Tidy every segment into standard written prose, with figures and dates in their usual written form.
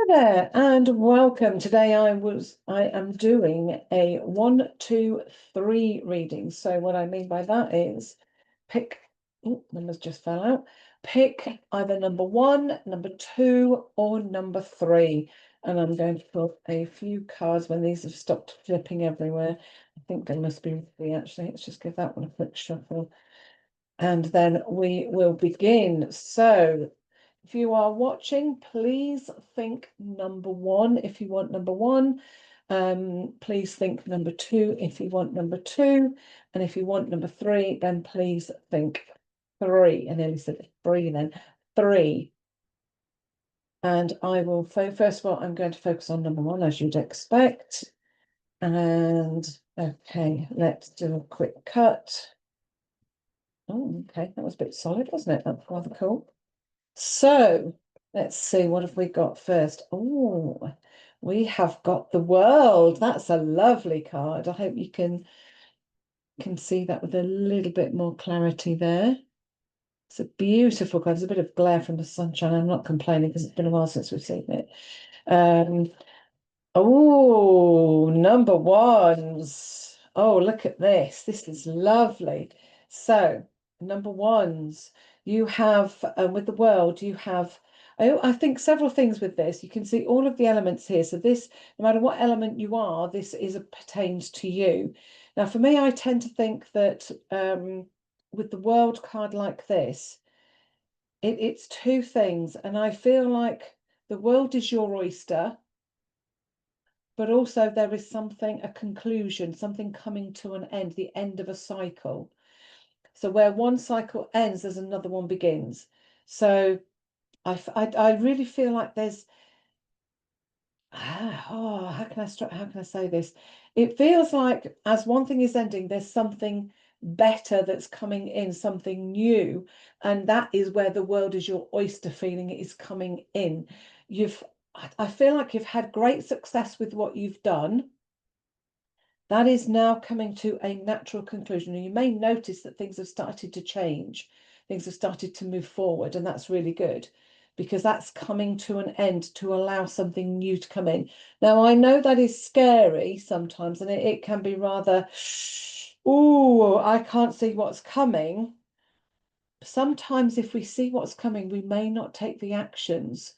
There and welcome. Today I am doing a 1, 2, 3 reading. So what I mean by that is pick, numbers just fell out. Pick either number 1, number 2, or number 3. And I'm going to pull a few cards when these have stopped flipping everywhere. I think they must be three actually. Let's just give that one a quick shuffle. And then we will begin. So if you are watching, please think number 1 if you want number 1. Please think number 2 if you want number 2. And if you want number 3, then please think 3. I nearly said 3 then. 3. And I will, first of all, I'm going to focus on number 1, as you'd expect. And okay, let's do a quick cut. Oh, okay, that was a bit solid, wasn't it? That's rather cool. So let's see, what have we got first? Oh, we have got the world. That's a lovely card. I hope you can see that with a little bit more clarity there. It's a beautiful card. There's a bit of glare from the sunshine. I'm not complaining because it's been a while since we've seen it. Oh, number ones. Oh, look at this. This is lovely. So, number ones, you have, with the world, you have, I think several things with this. You can see all of the elements here. So this, no matter what element you are, this pertains to you. Now, for me, I tend to think that with the world card like this, it's two things. And I feel like the world is your oyster, but also there is something, a conclusion, something coming to an end, the end of a cycle. So where one cycle ends, there's another one begins. So I really feel like there's, how can I say this? It feels like as one thing is ending, there's something better that's coming in, something new. And that is where the world is your oyster feeling is coming in. I feel like you've had great success with what you've done. That is now coming to a natural conclusion. And you may notice that things have started to change. Things have started to move forward, and that's really good because that's coming to an end to allow something new to come in. Now, I know that is scary sometimes, and it can be rather, oh, I can't see what's coming. Sometimes if we see what's coming, we may not take the actions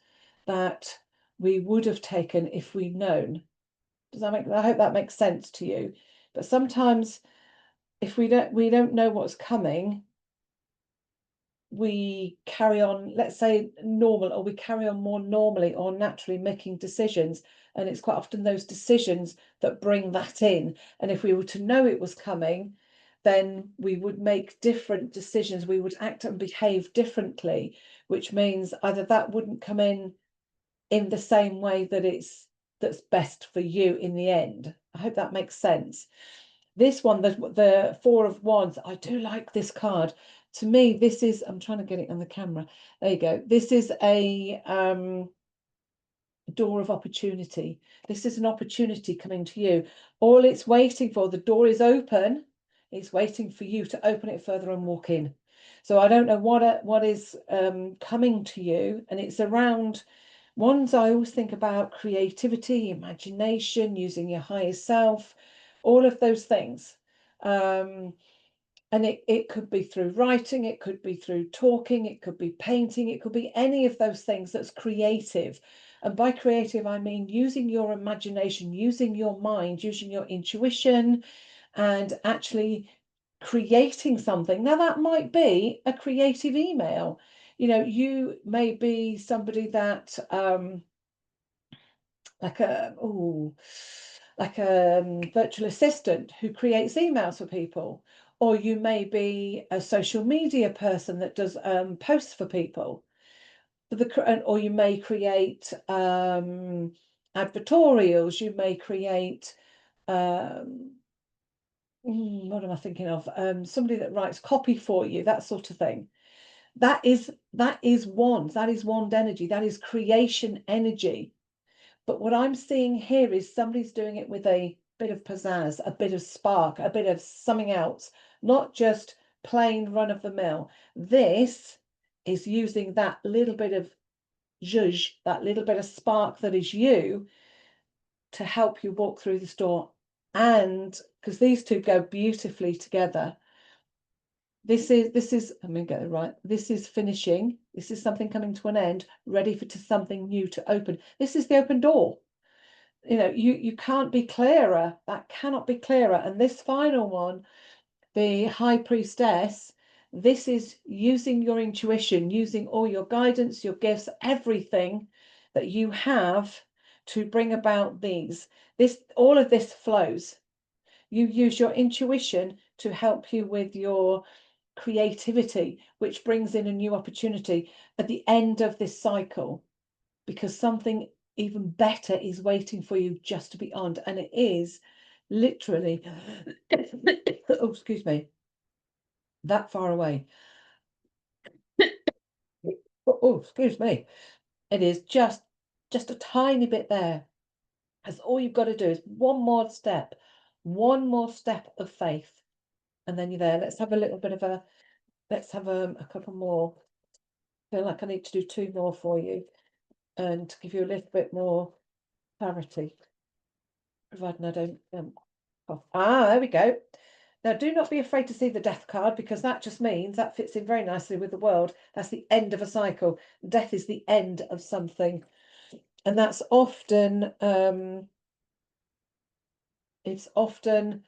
that we would have taken if we'd known. Does that make, I hope that makes sense to you. But sometimes if we don't know what's coming, we carry on, let's say normal, or we carry on more normally or naturally making decisions. And it's quite often those decisions that bring that in. And if we were to know it was coming, then we would make different decisions. We would act and behave differently, which means either that wouldn't come in the same way that's best for you in the end. I hope that makes sense. This one, the Four of Wands, I do like this card. To me, this is, I'm trying to get it on the camera. There you go. This is a door of opportunity. This is an opportunity coming to you. All it's waiting for, the door is open. It's waiting for you to open it further and walk in. So I don't know what is coming to you, and it's around ones. I always think about creativity, imagination, using your higher self, all of those things. And it could be through writing, it could be through talking, it could be painting, it could be any of those things that's creative. And by creative, I mean using your imagination, using your mind, using your intuition, and actually creating something. Now, that might be a creative email. You know, you may be somebody that like a virtual assistant who creates emails for people, or you may be a social media person that does posts for people, or you may create advertorials. You may create what am I thinking of? Somebody that writes copy for you, that sort of thing. That is wand. That is wand energy. That is creation energy. But what I'm seeing here is somebody's doing it with a bit of pizzazz, a bit of spark, a bit of something else, not just plain run of the mill. This is using that little bit of zhuzh, that little bit of spark that is you, to help you walk through this door. And because these two go beautifully together, this is let me get it right, this is finishing, this is something coming to an end, ready for something new to open. This is the open door. You know, you can't be clearer. That cannot be clearer. And this final one, the High Priestess, this is using your intuition, using all your guidance, your gifts, everything that you have to bring about these. All of this flows. You use your intuition to help you with your creativity, which brings in a new opportunity at the end of this cycle, because something even better is waiting for you just beyond. And it is literally, oh, excuse me, that far away. Oh, excuse me. It is just a tiny bit there. That's all you've got to do is one more step of faith. And then you're there. Let's have a little bit of let's have a couple more. I feel like I need to do two more for you and to give you a little bit more clarity, providing I don't cough. There we go. Now, do not be afraid to see the death card, because that just means that fits in very nicely with the world. That's the end of a cycle. Death is the end of something. And that's often, it's often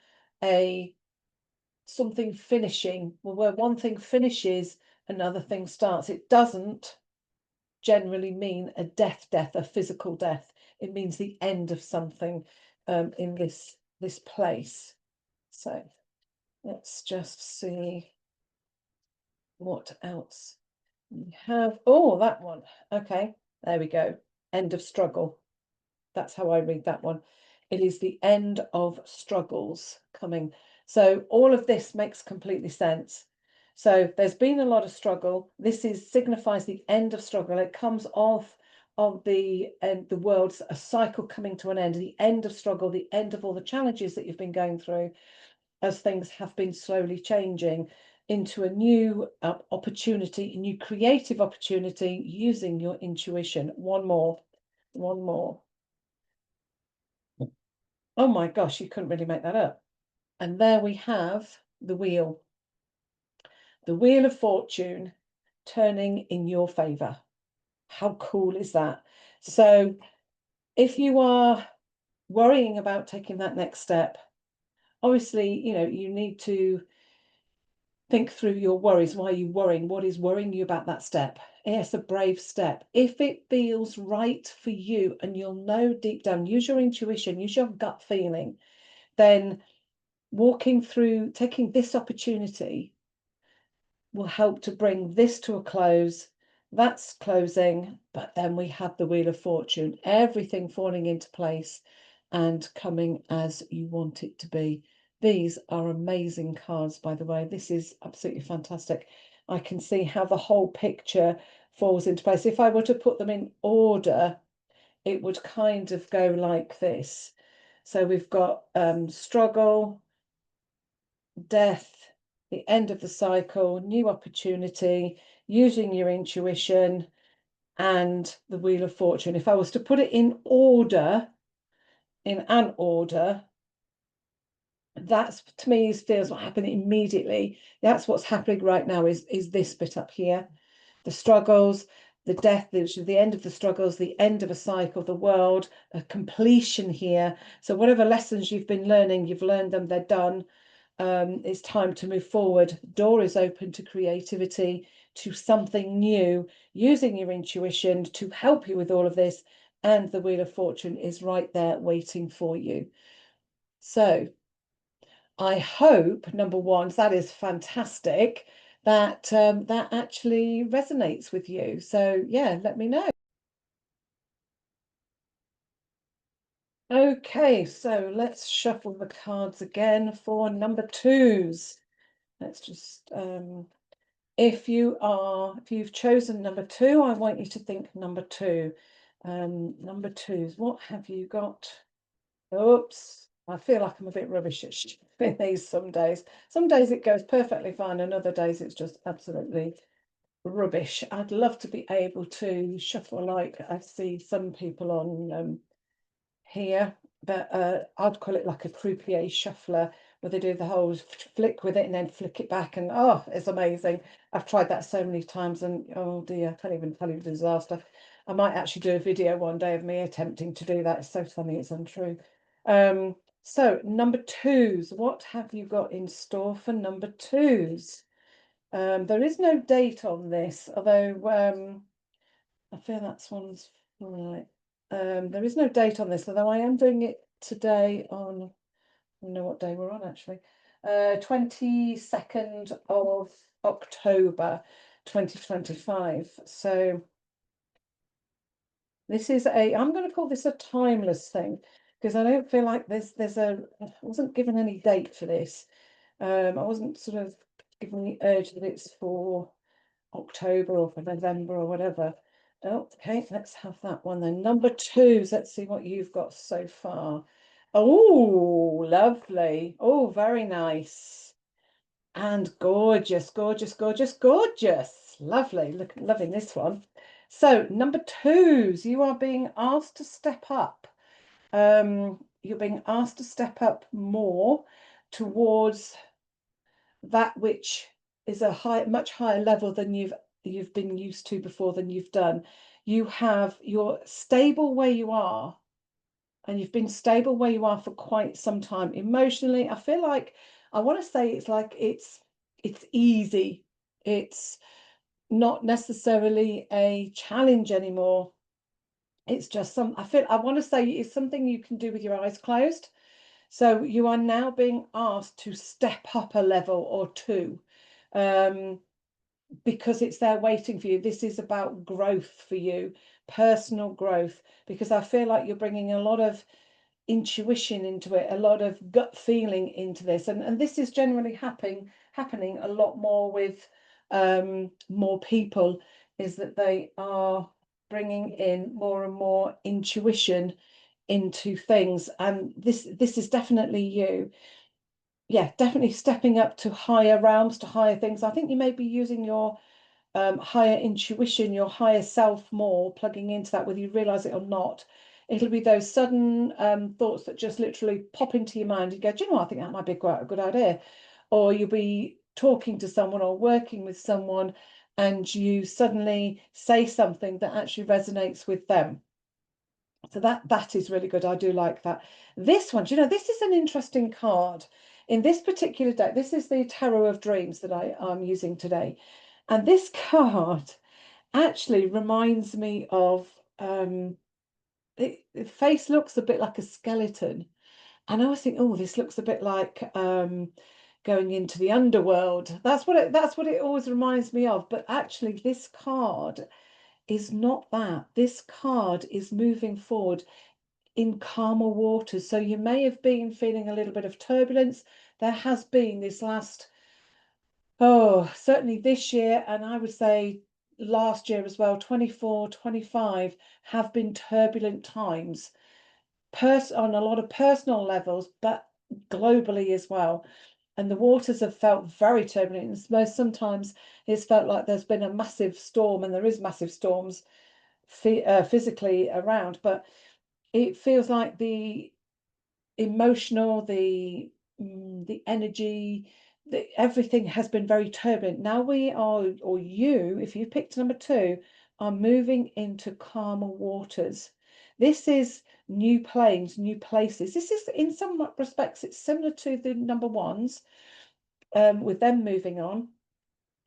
something finishing. Well, where one thing finishes, another thing starts. It doesn't generally mean a death, a physical death. It means the end of something in this place. So let's just see what else we have. Oh, that one. Okay, there we go. End of struggle. That's how I read that one. It is the end of struggles coming. So all of this makes completely sense. So there's been a lot of struggle. This signifies the end of struggle. It comes off of the world's a cycle coming to an end, the end of struggle, the end of all the challenges that you've been going through, as things have been slowly changing into a new opportunity, a new creative opportunity using your intuition. One more. Oh my gosh, you couldn't really make that up. And there we have the wheel of fortune turning in your favor. How cool is that? So if you are worrying about taking that next step, obviously, you know, you need to think through your worries. Why are you worrying? What is worrying you about that step? It's a brave step. If it feels right for you, and you'll know deep down, use your intuition, use your gut feeling, then walking through, taking this opportunity will help to bring this to a close. That's closing, but then we have the Wheel of Fortune, everything falling into place and coming as you want it to be. These are amazing cards, by the way. This is absolutely fantastic. I can see how the whole picture falls into place. If I were to put them in order, it would kind of go like this. So we've got struggle, death, the end of the cycle, new opportunity, using your intuition, and the Wheel of Fortune. If I was to put it in order, in an order, that's, to me, feels what happened immediately. That's what's happening right now, is this bit up here. The struggles, the death, which is the end of the struggles, the end of a cycle, the world, a completion here. So whatever lessons you've been learning, you've learned them, they're done. It's time to move forward. Door is open to creativity, to something new, using your intuition to help you with all of this. And the Wheel of Fortune is right there waiting for you. So I hope, number one, that is fantastic, that that actually resonates with you. So yeah, let me know. Okay, so let's shuffle the cards again for number twos. Let's just if you've chosen number two, I want you to think number two. Number twos, what have you got? Oops, I feel like I'm a bit rubbish at these some days. Some days it goes perfectly fine, and other days it's just absolutely rubbish. I'd love to be able to shuffle like I see some people on here, but I'd call it like a croupier shuffler, where they do the whole flick with it and then flick it back, and oh, it's amazing. I've tried that so many times, and oh dear, I can't even tell you the disaster. I might actually do a video one day of me attempting to do that. It's so funny, it's untrue. So number twos, what have you got in store for number twos? There is no date on this, although I fear that's one's right. There is no date on this, although I am doing it today on, I don't know what day we're on actually. 22nd of October 2025. So this is I'm going to call this a timeless thing, because I don't feel like I wasn't given any date for this. I wasn't sort of given the urge that it's for October or for November or whatever. Oh, okay, let's have that one then. Number twos, let's see what you've got so far. Oh, lovely. Oh, very nice. And gorgeous, gorgeous, gorgeous, gorgeous. Lovely. Look, loving this one. So, number twos, you are being asked to step up. You're being asked to step up more towards that which is a much higher level than you've been used to before, than you've done. You're stable where you are, and you've been stable where you are for quite some time. Emotionally, I feel like, I want to say it's like it's easy. It's not necessarily a challenge anymore. It's just I want to say it's something you can do with your eyes closed. So you are now being asked to step up a level or two, because it's there waiting for you. This is about growth for you, personal growth, because I feel like you're bringing a lot of intuition into it, a lot of gut feeling into this, and this is generally happening a lot more with more people, is that they are bringing in more and more intuition into things, and this is definitely you. Yeah, definitely stepping up to higher realms, to higher things. I think you may be using your higher intuition, your higher self more, plugging into that, whether you realize it or not. It'll be those sudden thoughts that just literally pop into your mind. You go, do you know, I think that might be quite a good idea. Or you'll be talking to someone or working with someone, and you suddenly say something that actually resonates with them. So that is really good. I do like that. This one, do you know, this is an interesting card. In this particular deck, this is the Tarot of Dreams that I'm using today. And this card actually reminds me of the face looks a bit like a skeleton. And I always think, oh, this looks a bit like going into the underworld. That's what it always reminds me of. But actually, this card is not that. This card is moving forward in calmer waters. So you may have been feeling a little bit of turbulence. There has been this last, oh, certainly this year, and I would say last year as well, 24, 25 have been turbulent times, on a lot of personal levels, but globally as well. And the waters have felt very turbulent. Sometimes it's felt like there's been a massive storm, and there is massive storms physically around, but it feels like the emotional, the energy, everything has been very turbulent. Now we are, or you, if you picked number two, are moving into calmer waters. This is new planes, new places. This is, in some respects, it's similar to the number ones, with them moving on,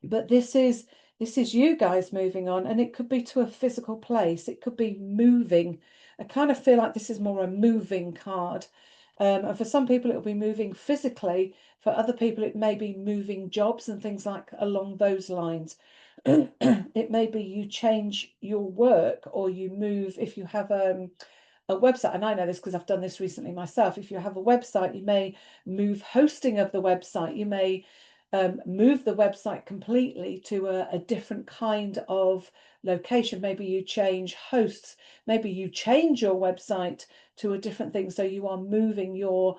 but this is you guys moving on, and it could be to a physical place. It could be moving. I kind of feel like this is more a moving card. And for some people, it'll be moving physically. For other people, it may be moving jobs and things like along those lines. It may be you change your work, or you move if you have a website, and I know this because I've done this recently myself. If you have a website, you may move hosting of the website. You may move the website completely to a different kind of location. Maybe you change hosts. Maybe you change your website to a different thing. So you are moving your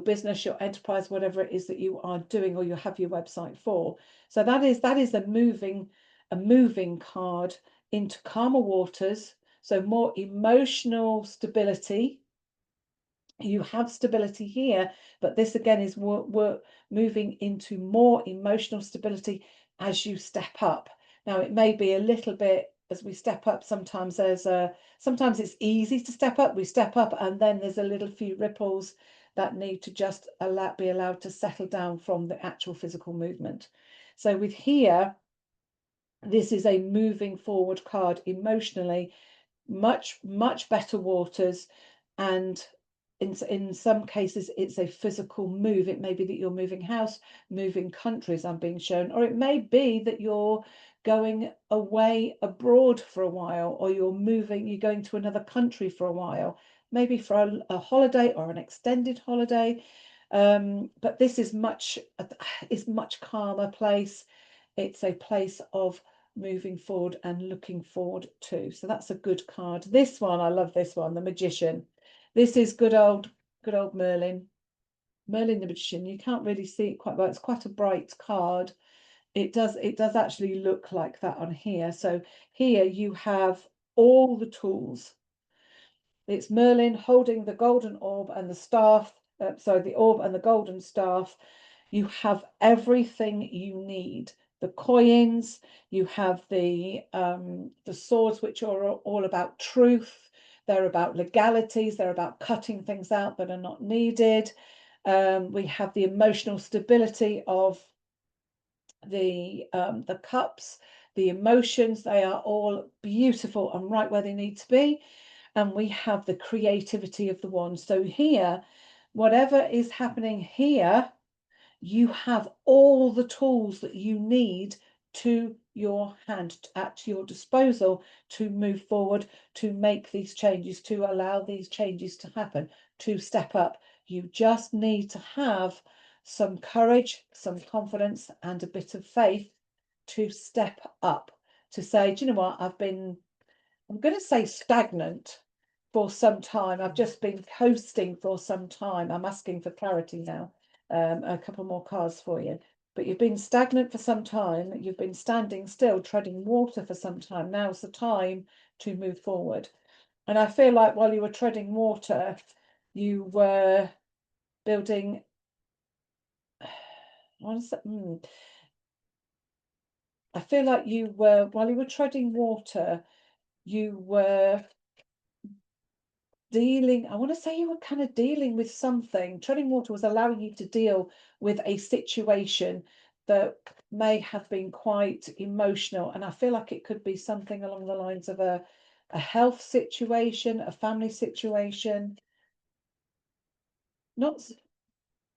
business, your enterprise, whatever it is that you are doing, or you have your website for. So that is a moving a moving card into calmer waters, so more emotional stability. You have stability here, but this again is we're moving into more emotional stability as you step up. Now, it may be a little bit as we step up. Sometimes sometimes it's easy to step up. We step up, and then there's a little few ripples that need to just be allowed to settle down from the actual physical movement. So with here, this is a moving forward card emotionally, much better waters, and in some cases it's a physical move. It may be that you're moving house, moving countries, I'm being shown, or it may be that you're going away abroad for a while, or you're going to another country for a while, maybe for a holiday or an extended holiday. But this is much calmer place. It's a place of moving forward and looking forward to. So that's a good card. This one, I love this one, the Magician. This is good old Merlin. Merlin the Magician. You can't really see it quite well. It's quite a bright card. It does actually look like that on here. So here you have all the tools. It's Merlin holding the golden orb and the staff. The orb and the golden staff. You have everything you need. The coins, you have the swords, which are all about truth. They're about legalities. They're about cutting things out that are not needed. We have the emotional stability of the cups, the emotions. They are all beautiful and right where they need to be. And we have the creativity of the wand. So here, whatever is happening here, you have all the tools that you need to your hand, at your disposal, to move forward, to make these changes, to allow these changes to happen, to step up. You just need to have some courage, some confidence, and a bit of faith to step up, to say, do you know what, I'm going to say stagnant for some time. I've just been coasting for some time. I'm asking for clarity now. A couple more cards for you. But you've been stagnant for some time. You've been standing still, treading water for some time. Now's the time to move forward. And I feel like while you were treading water, you were building. I feel like while you were treading water, you were I want to say you were kind of dealing with something. Treading water was allowing you to deal with a situation that may have been quite emotional. And I feel like it could be something along the lines of a health situation, a family situation. I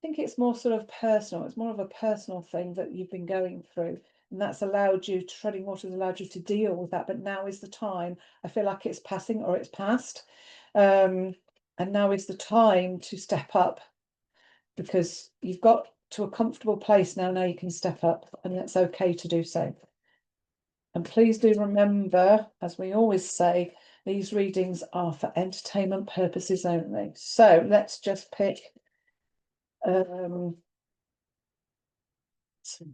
think it's more sort of personal. It's more of a personal thing that you've been going through. And that's treading water has allowed you to deal with that. But now is the time. I feel like it's passing or it's past. And now is the time to step up, because you've got to a comfortable place now. Now you can step up, and it's okay to do so. And please do remember, as we always say, these readings are for entertainment purposes only. So let's just pick some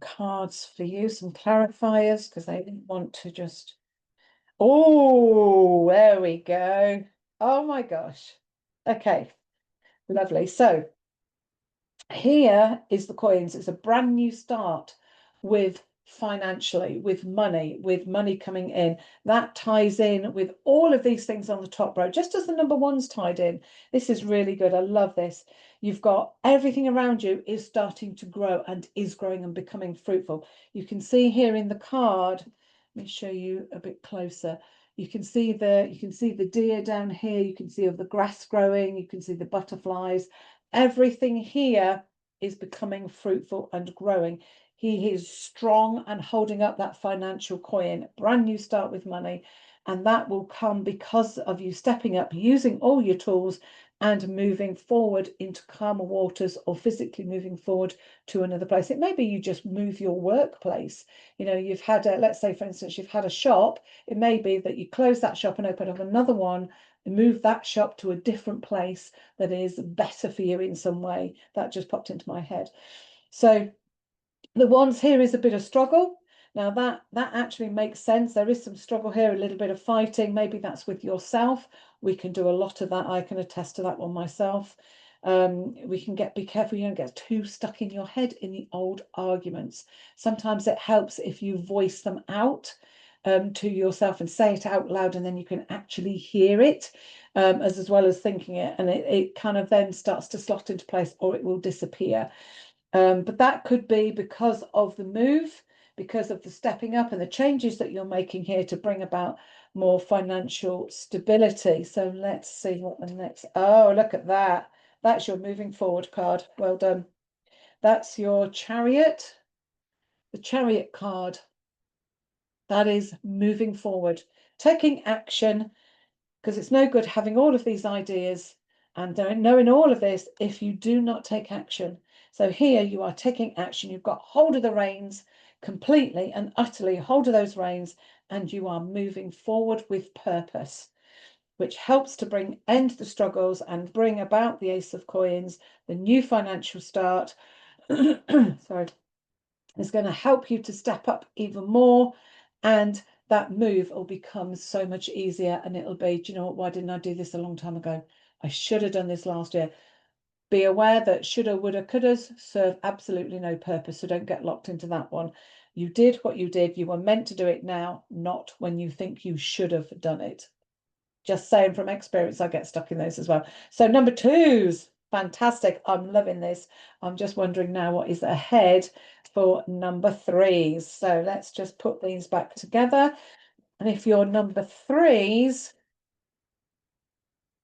cards for you, some clarifiers, because I didn't want to just. Oh, there we go. Oh my gosh. Okay, lovely. So here is the coins. It's a brand new start with financially, with money coming in. That ties in with all of these things on the top row, just as the number one's tied in. This is really good. I love this. You've got everything around you is starting to grow and is growing and becoming fruitful. You can see here in the card, let me show you a bit closer. You can see the deer down here. You can see of the grass growing. You can see the butterflies. Everything here is becoming fruitful and growing. He is strong and holding up that financial coin. Brand new start with money. And that will come because of you stepping up, using all your tools and moving forward into calmer waters, or physically moving forward to another place. It may be you just move your workplace. You know, you've had let's say, for instance, you've had a shop. It may be that you close that shop and open up another one, and move that shop to a different place that is better for you in some way. That just popped into my head. So the ones here is a bit of struggle. Now that actually makes sense. There is some struggle here, a little bit of fighting. Maybe that's with yourself. We can do a lot of that. I can attest to that one myself. We can be careful you don't get too stuck in your head in the old arguments. Sometimes it helps if you voice them out to yourself and say it out loud, and then you can actually hear it as well as thinking it, and it kind of then starts to slot into place, or it will disappear. But that could be because of the move, because of the stepping up and the changes that you're making here to bring about more financial stability. So let's see what the next, oh, look at that. That's your moving forward card. Well done. That's your Chariot, the Chariot card. That is moving forward, taking action, because it's no good having all of these ideas and knowing all of this if you do not take action. So here you are taking action. You've got hold of the reins completely and utterly, hold of those reins, and you are moving forward with purpose, which helps to bring end to the struggles and bring about the Ace of Coins, the new financial start. Sorry. It's going to help you to step up even more, and that move will become so much easier, and it'll be, do you know what, why didn't I do this a long time ago? I should have done this last year. Be aware that shoulda, woulda, couldas serve absolutely no purpose, so don't get locked into that one. You did what you did. You were meant to do it now, not when you think you should have done it. Just saying from experience, I get stuck in those as well. So number twos, fantastic. I'm loving this. I'm just wondering now what is ahead for number threes. So let's just put these back together. And if you're number threes,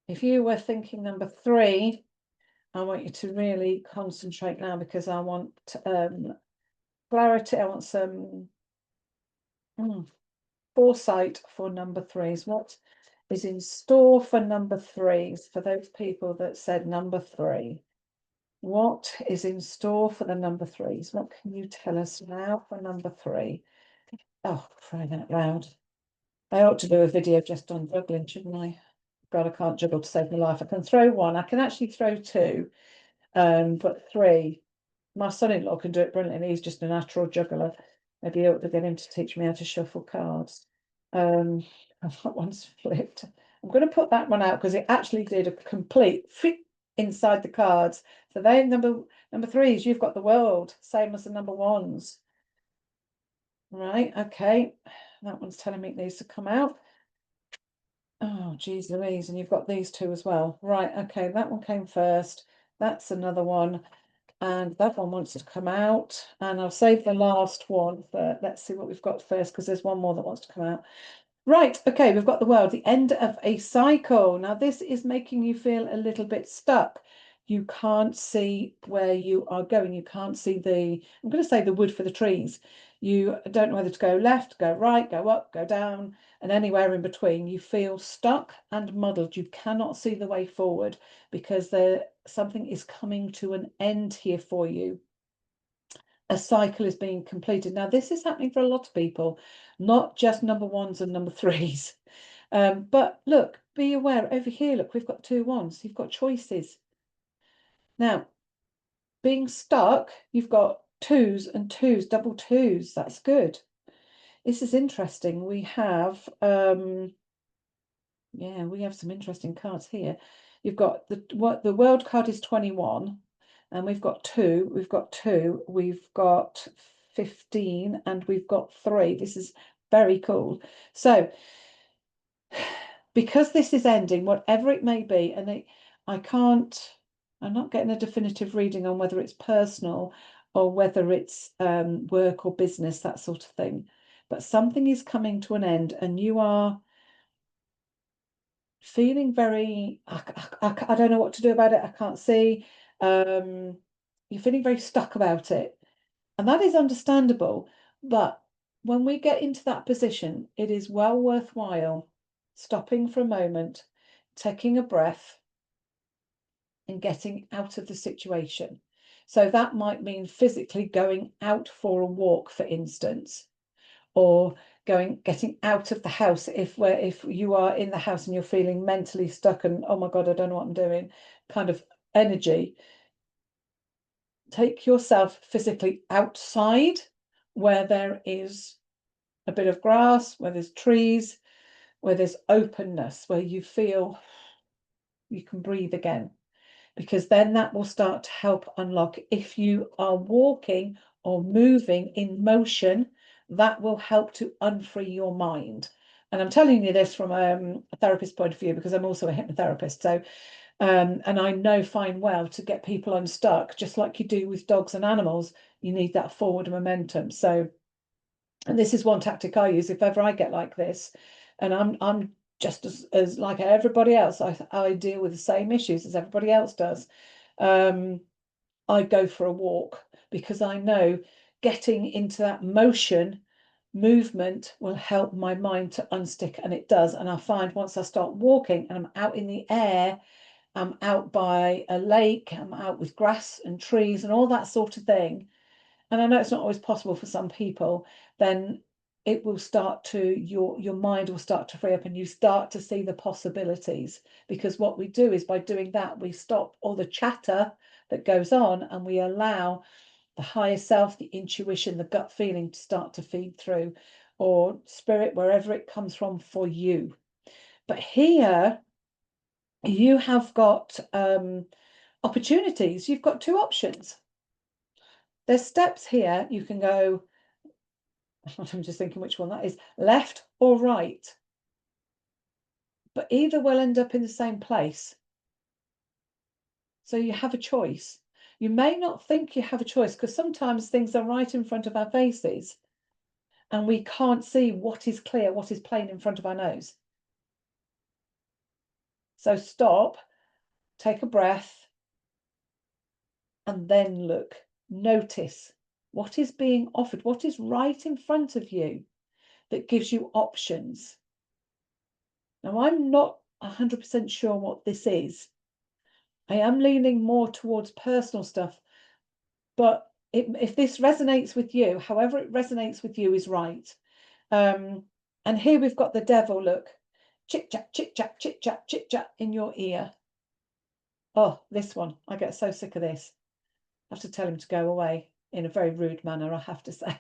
if you were thinking number three, I want you to really concentrate now, because I want clarity. I want some foresight for number threes. What is in store for number threes, for those people that said number three? What is in store for the number threes? What can you tell us now for number three? Oh, crying out loud. I ought to do a video just on juggling, shouldn't I? God, I can't juggle to save my life. I can throw one. I can actually throw two, but three. My son-in-law can do it brilliantly. He's just a natural juggler. Maybe I ought to get him to teach me how to shuffle cards. That one's flipped. I'm going to put that one out because it actually did a complete fit inside the cards. So they number threes, you've got the world, same as the number ones. Right, okay. That one's telling me it needs to come out. Oh, geez Louise, and you've got these two as well. Right, okay, that one came first. That's another one. And that one wants to come out. And I'll save the last one, but let's see what we've got first, because there's one more that wants to come out. Right, okay, we've got the world, the end of a cycle. Now, this is making you feel a little bit stuck. You can't see where you are going. You can't see I'm going to say the wood for the trees. You don't know whether to go left, go right, go up, go down, and anywhere in between. You feel stuck and muddled. You cannot see the way forward, because something is coming to an end here for you. A cycle is being completed. Now, this is happening for a lot of people, not just number ones and number threes. But look, be aware over here. Look, we've got two ones. You've got choices. Now, being stuck, you've got twos and twos, double twos. That's good. This is interesting. We have, yeah, we have some interesting cards here. You've got the world card is 21, and we've got two, we've got 15, and we've got 3. This is very cool. So because this is ending, whatever it may be, and I'm not getting a definitive reading on whether it's personal or whether it's work or business, that sort of thing. But something is coming to an end, and you are feeling very, I don't know what to do about it. I can't see. You're feeling very stuck about it. And that is understandable. But when we get into that position, it is well worthwhile stopping for a moment, taking a breath, and getting out of the situation. So that might mean physically going out for a walk, for instance, or getting out of the house if you are in the house and you're feeling mentally stuck and, oh my God, I don't know what I'm doing, kind of energy. Take yourself physically outside where there is a bit of grass, where there's trees, where there's openness, where you feel you can breathe again, because then that will start to help unlock. If you are walking or moving in motion, that will help to unfree your mind. And I'm telling you this from a therapist point of view, because I'm also a hypnotherapist. So, and I know fine well to get people unstuck, just like you do with dogs and animals, you need that forward momentum. So, and this is one tactic I use if ever I get like this, and I'm just as like everybody else. I deal with the same issues as everybody else does. I go for a walk, because I know getting into that movement will help my mind to unstick, and it does. And I find once I start walking and I'm out in the air, I'm out by a lake, I'm out with grass and trees and all that sort of thing, and I know it's not always possible for some people, then it will start to, your mind will start to free up, and you start to see the possibilities. Because what we do is, by doing that, we stop all the chatter that goes on, and we allow the higher self, the intuition, the gut feeling to start to feed through, or spirit, wherever it comes from for you. But here you have got opportunities. You've got two options. There's steps here. You can go, I'm just thinking which one that is, left or right. But either will end up in the same place. So you have a choice. You may not think you have a choice, because sometimes things are right in front of our faces and we can't see what is clear, what is plain in front of our nose. So stop, take a breath, and then look. Notice what is being offered, what is right in front of you that gives you options. Now, I'm not 100% sure what this is. I am leaning more towards personal stuff, but if this resonates with you, however it resonates with you is right. And here we've got the devil, look, chit chat, chit chat, chit chat, chit chat in your ear. Oh, this one, I get so sick of this. I have to tell him to go away in a very rude manner, I have to say.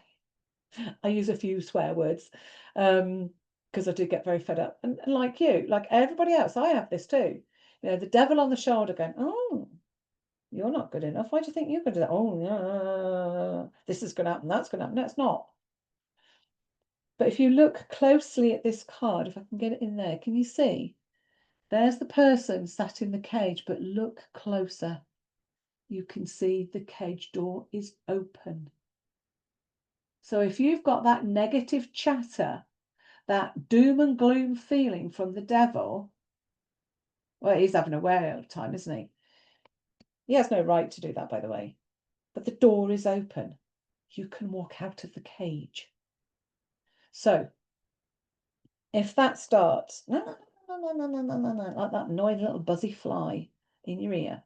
I use a few swear words, because I do get very fed up. And like you, like everybody else, I have this too. You know, the devil on the shoulder going, oh, you're not good enough. Why do you think you're going to do that? Oh, yeah, this is going to happen. That's going to happen. No, it's not. But if you look closely at this card, if I can get it in there, can you see? There's the person sat in the cage, but look closer. You can see the cage door is open. So if you've got that negative chatter, that doom and gloom feeling from the devil, well, he's having a whale time, isn't he? He has no right to do that, by the way. But the door is open. You can walk out of the cage. So if that starts, no, like that annoying little buzzy fly in your ear,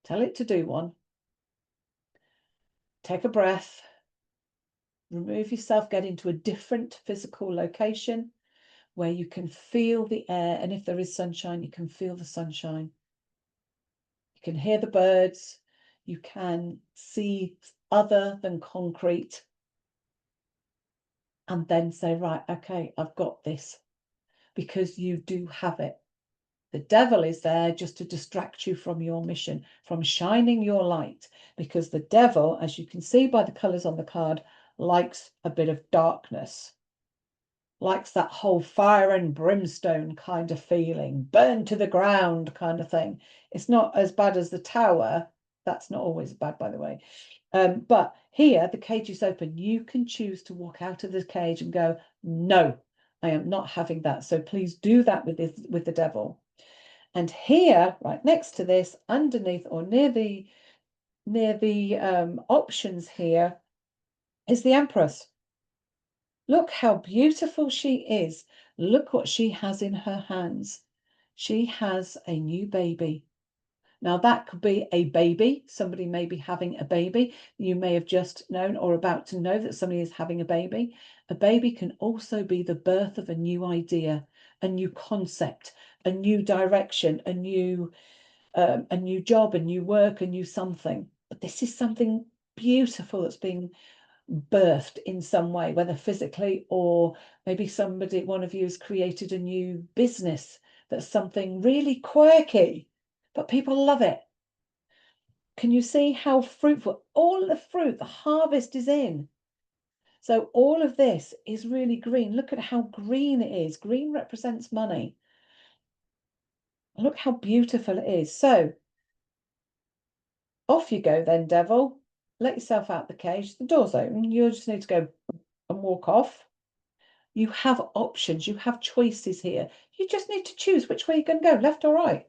tell it to do one. Take a breath. Remove yourself, get into a different physical location where you can feel the air. And if there is sunshine, you can feel the sunshine. You can hear the birds. You can see other than concrete. And then say, right, okay, I've got this, because you do have it. The devil is there just to distract you from your mission, from shining your light, because the devil, as you can see by the colours on the card, likes a bit of darkness, likes that whole fire and brimstone kind of feeling, burn to the ground kind of thing. It's not as bad as the tower. That's not always bad, by the way. But here, the cage is open. You can choose to walk out of the cage and go, no, I am not having that. So please do that with the devil. And here, right next to this, underneath or near the options here, is the Empress. Look how beautiful she is. Look what she has in her hands. She has a new baby. Now that could be a baby. Somebody may be having a baby. You may have just known or about to know that somebody is having a baby. A baby can also be the birth of a new idea, a new concept, a new direction, a new job, a new work, a new something. But this is something beautiful that's being birthed in some way, whether physically or maybe one of you has created a new business that's something really quirky, but people love it. Can you see how fruitful? All the fruit, the harvest is in. So all of this is really green. Look at how green it is. Green represents money. Look how beautiful it is. So off you go then, devil. Let yourself out the cage. The door's open. You just need to go and walk off. You have options. You have choices here. You just need to choose which way you're going to go, left or right.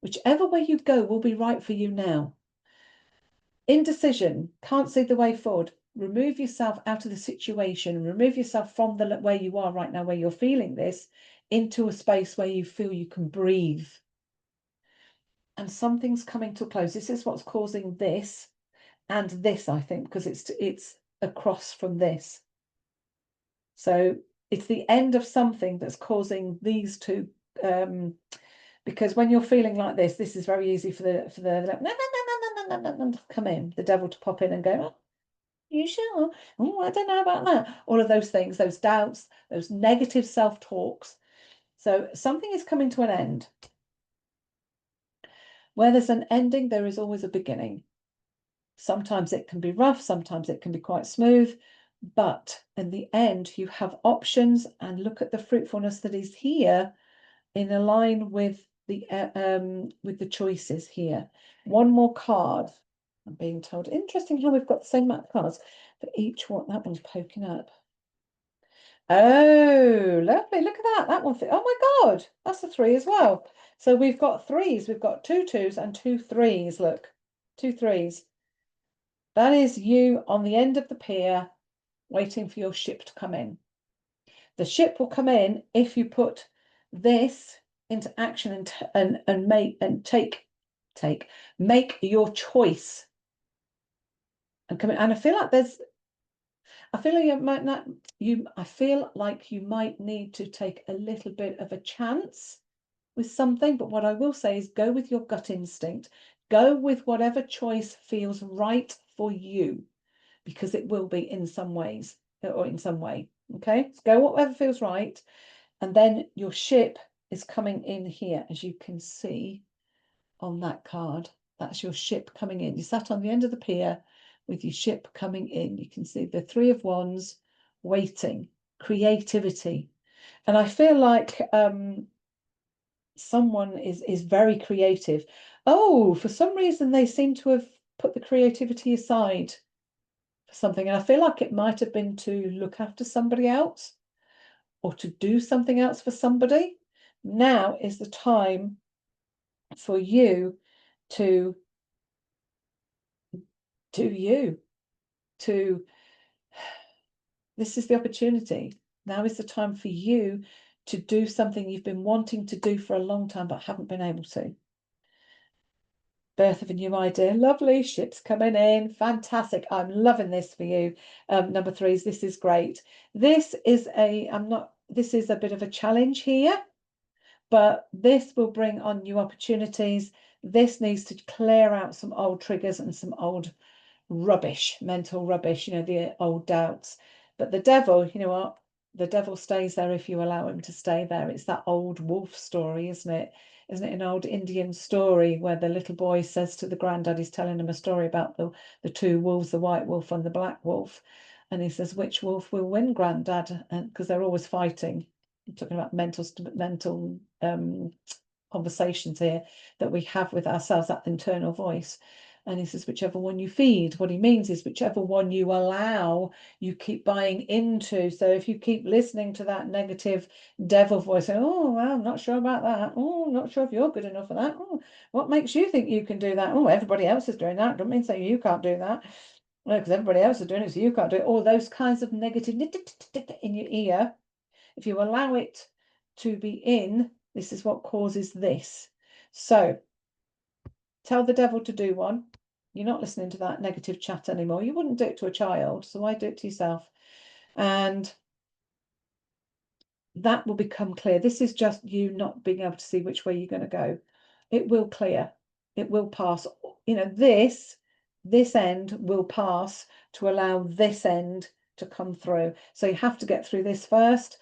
Whichever way you go will be right for you now. Indecision, can't see the way forward. Remove yourself out of the situation. Remove yourself from the where you are right now, where you're feeling this, into a space where you feel you can breathe. And something's coming to a close. This is what's causing this and this, I think, because it's across from this. So it's the end of something that's causing these two. Because when you're feeling like this is very easy for the no, come in, the devil to pop in and go, oh, you sure? Oh, I don't know about that. All of those things, those doubts, those negative self-talks. So something is coming to an end. Where there's an ending, there is always a beginning. Sometimes it can be rough, sometimes it can be quite smooth, but in the end, you have options, and look at the fruitfulness that is here in a line with the choices here. One more card. I'm being told. Interesting how we've got the same amount of cards for each one. That one's poking up. Oh, lovely. Look at that. That one. Oh my God. That's a 3 as well. So we've got 3s. We've got 2 2s and 2 3s. Look, 2 3s. That is you on the end of the pier waiting for your ship to come in. The ship will come in if you put this into action and make your choice and come in. And I feel like I feel like you might need to take a little bit of a chance with something, but what I will say is go with your gut instinct. Go with whatever choice feels right for you, because it will be in some ways or in some way. Okay, so go whatever feels right. And then your ship is coming in here, as you can see on that card. That's your ship coming in. You sat on the end of the pier with your ship coming in. You can see the 3 of Wands, waiting, creativity. And I feel like someone is very creative. Oh, for some reason they seem to have put the creativity aside for something. And I feel like it might have been to look after somebody else or to do something else for somebody. Now is the time for you to do you. This is the opportunity. Now is the time for you to do something you've been wanting to do for a long time but haven't been able to. Birth of a new idea. Lovely. Ships coming in. Fantastic. I'm loving this for you. Number 3s. This is great. This is a bit of a challenge here, but this will bring on new opportunities. This needs to clear out some old triggers and some old rubbish, mental rubbish, the old doubts. But the devil, you know what? The devil stays there if you allow him to stay there. It's that old wolf story, isn't it? Isn't it an old Indian story where the little boy says to the granddad, he's telling him a story about the 2 wolves, the white wolf and the black wolf. And he says, which wolf will win, granddad? And because they're always fighting. I'm talking about mental conversations here that we have with ourselves, that internal voice. And he says, whichever one you feed. What he means is whichever one you allow, you keep buying into. So if you keep listening to that negative devil voice, oh, well, I'm not sure about that. Oh, I'm not sure if you're good enough for that. Oh, what makes you think you can do that? Oh, everybody else is doing that. Don't mean say you can't do that. No, because everybody else is doing it, so you can't do it. All those kinds of negative in your ear. If you allow it to be in, this is what causes this. So tell the devil to do one. You're not listening to that negative chat anymore. You wouldn't do it to a child, so why do it to yourself? And that will become clear. This is just you not being able to see which way you're going to go. It will clear. It will pass. This end will pass to allow this end to come through. So you have to get through this first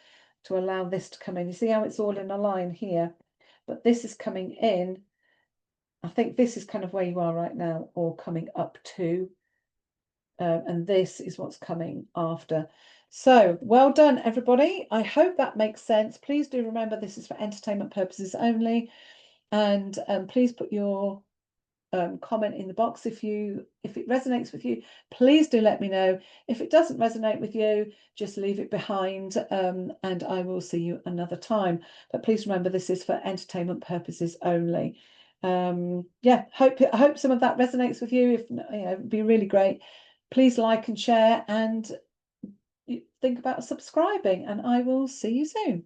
to allow this to come in. You see how it's all in a line here, but this is coming in. I think this is kind of where you are right now, or coming up to, and this is what's coming after. So well done, everybody. I hope that makes sense. Please do remember this is for entertainment purposes only, and please put your comment in the box if it resonates with you. Please do let me know. If it doesn't resonate with you, just leave it behind, and I will see you another time. But please remember this is for entertainment purposes only. Yeah, I hope some of that resonates with you. If it'd be really great. Please like and share, and think about subscribing, and I will see you soon.